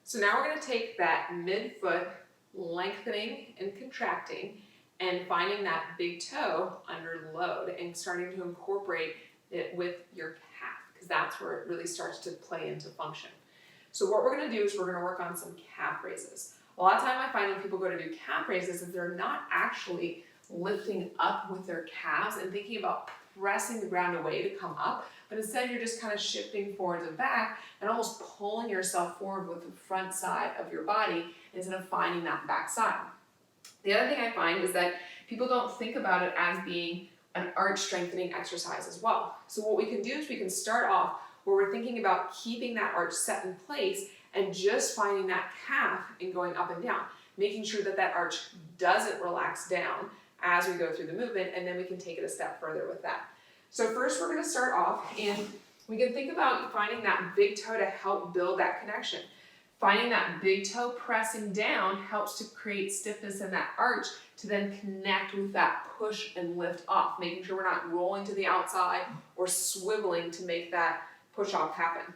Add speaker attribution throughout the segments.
Speaker 1: So now we're going to take that midfoot lengthening and contracting and finding that big toe under load and starting to incorporate it with your calf, because that's where it really starts to play into function. So what we're going to do is we're going to work on some calf raises. A lot of time I find when people go to do calf raises is they're not actually lifting up with their calves and thinking about pressing the ground away to come up, but instead you're just kind of shifting forwards and back and almost pulling yourself forward with the front side of your body instead of finding that back side. The other thing I find is that people don't think about it as being an arch strengthening exercise as well. So what we can do is we can start off where we're thinking about keeping that arch set in place and just finding that calf and going up and down, making sure that that arch doesn't relax down as we go through the movement, and then we can take it a step further with that. So first we're going to start off and we can think about finding that big toe to help build that connection. Finding that big toe pressing down helps to create stiffness in that arch to then connect with that push and lift off, making sure we're not rolling to the outside or swiveling to make that push off happen.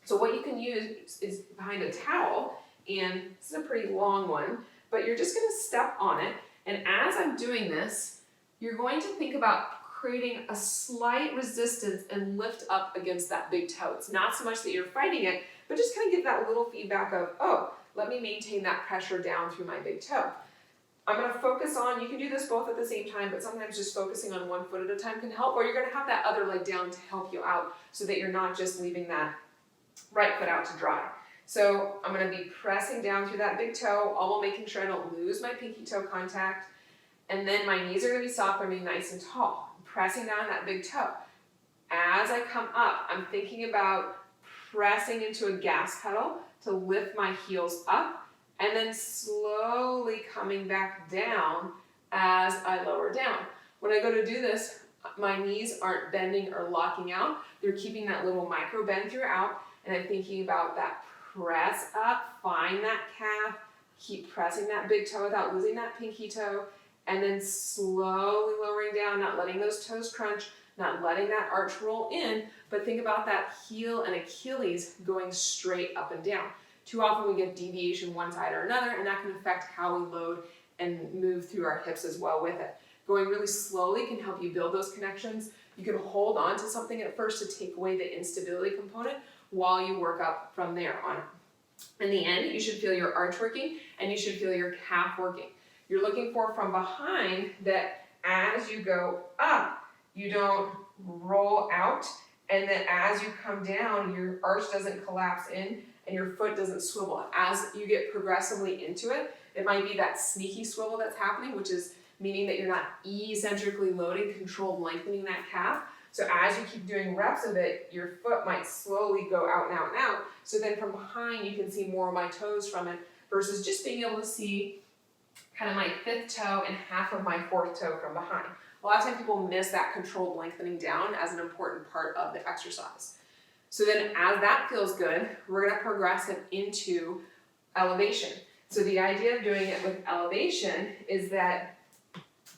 Speaker 1: So what you can use is behind a towel, and this is a pretty long one, but you're just going to step on it, and as I'm doing this, you're going to think about creating a slight resistance and lift up against that big toe. It's not so much that you're fighting it, but just kind of give that little feedback of, oh, let me maintain that pressure down through my big toe. I'm going to focus on, you can do this both at the same time, but sometimes just focusing on one foot at a time can help, or you're going to have that other leg down to help you out so that you're not just leaving that right foot out to dry. So I'm going to be pressing down through that big toe, all while making sure I don't lose my pinky toe contact. And then my knees are going to be soft, I'm being nice and tall. I'm pressing down that big toe. As I come up, I'm thinking about pressing into a gas pedal to lift my heels up, and then slowly coming back down as I lower down. When I go to do this, my knees aren't bending or locking out. They're keeping that little micro bend throughout, and I'm thinking about that press up, find that calf, keep pressing that big toe without losing that pinky toe, and then slowly lowering down, not letting those toes crunch, not letting that arch roll in, but think about that heel and Achilles going straight up and down. Too often we get deviation one side or another, and that can affect how we load and move through our hips as well with it. Going really slowly can help you build those connections. You can hold on to something at first to take away the instability component while you work up from there on it. In the end, you should feel your arch working and you should feel your calf working. You're looking for from behind that as you go up, you don't roll out, and that as you come down, your arch doesn't collapse in and your foot doesn't swivel. As you get progressively into it, it might be that sneaky swivel that's happening, which is meaning that you're not eccentrically loading, controlled lengthening that calf. So as you keep doing reps of it, your foot might slowly go out and out and out. So then from behind, you can see more of my toes from it versus just being able to see kind of my fifth toe and half of my fourth toe from behind. A lot of times people miss that controlled lengthening down as an important part of the exercise. So then as that feels good, we're going to progress it into elevation. So the idea of doing it with elevation is that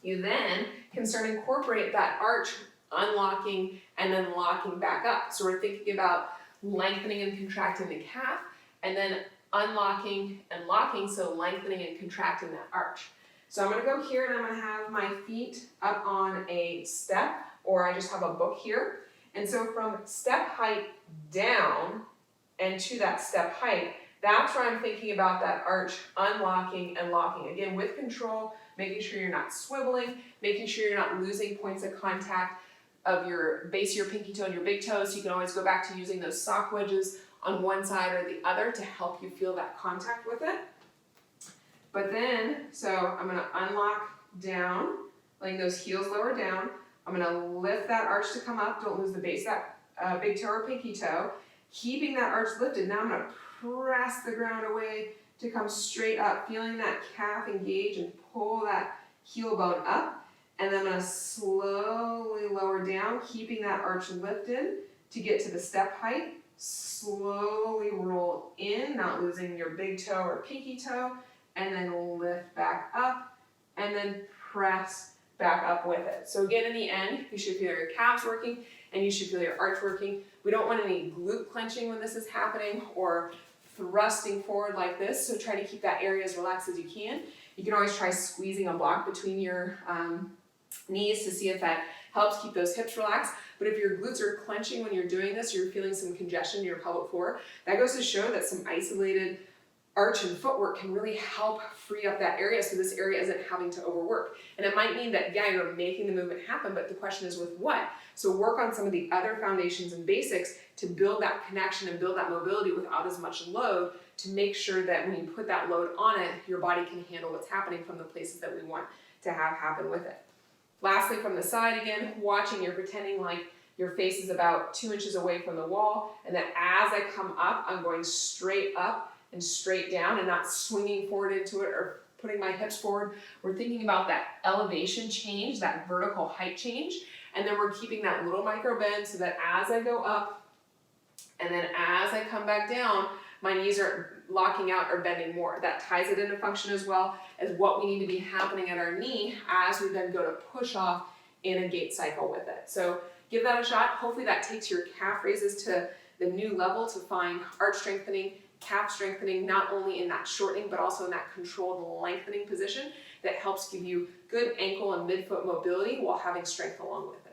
Speaker 1: you then can start incorporate that arch unlocking and then locking back up. So we're thinking about lengthening and contracting the calf and then unlocking and locking, so lengthening and contracting that arch. So I'm going to go here and I'm going to have my feet up on a step, or I just have a book here. And so from step height down and to that step height, that's where I'm thinking about that arch unlocking and locking. Again, with control, making sure you're not swiveling, making sure you're not losing points of contact of your base of your pinky toe and your big toe. So you can always go back to using those sock wedges on one side or the other to help you feel that contact with it. But then, so I'm going to unlock down, letting those heels lower down. I'm going to lift that arch to come up. Don't lose the base of that big toe or pinky toe. Keeping that arch lifted. Now I'm going to press the ground away to come straight up, feeling that calf engage and pull that heel bone up. And then I'm going to slowly lower down, keeping that arch lifted to get to the step height. Slowly roll in, not losing your big toe or pinky toe, and then lift back up, and then press back up with it. So again, in the end, you should feel your calves working, and you should feel your arch working. We don't want any glute clenching when this is happening, or thrusting forward like this. So try to keep that area as relaxed as you can. You can always try squeezing a block between your knees to see if that helps keep those hips relaxed. But if your glutes are clenching when you're doing this, you're feeling some congestion in your pelvic floor, that goes to show that some isolated arch and footwork can really help free up that area so this area isn't having to overwork. And it might mean that, yeah, you're making the movement happen, but the question is with what? So work on some of the other foundations and basics to build that connection and build that mobility without as much load, to make sure that when you put that load on it, your body can handle what's happening from the places that we want to have happen with it. Lastly, from the side again, watching, you're pretending like your face is about 2 inches away from the wall, and that as I come up, I'm going straight up and straight down and not swinging forward into it or putting my hips forward. We're thinking about that elevation change, that vertical height change, and then we're keeping that little micro bend so that as I go up and then as I come back down, my knees are locking out or bending more. That ties it into function as well as what we need to be happening at our knee as we then go to push off in a gait cycle with it. So give that a shot. Hopefully that takes your calf raises to the new level to find arch strengthening, calf strengthening, not only in that shortening, but also in that controlled lengthening position that helps give you good ankle and midfoot mobility while having strength along with it.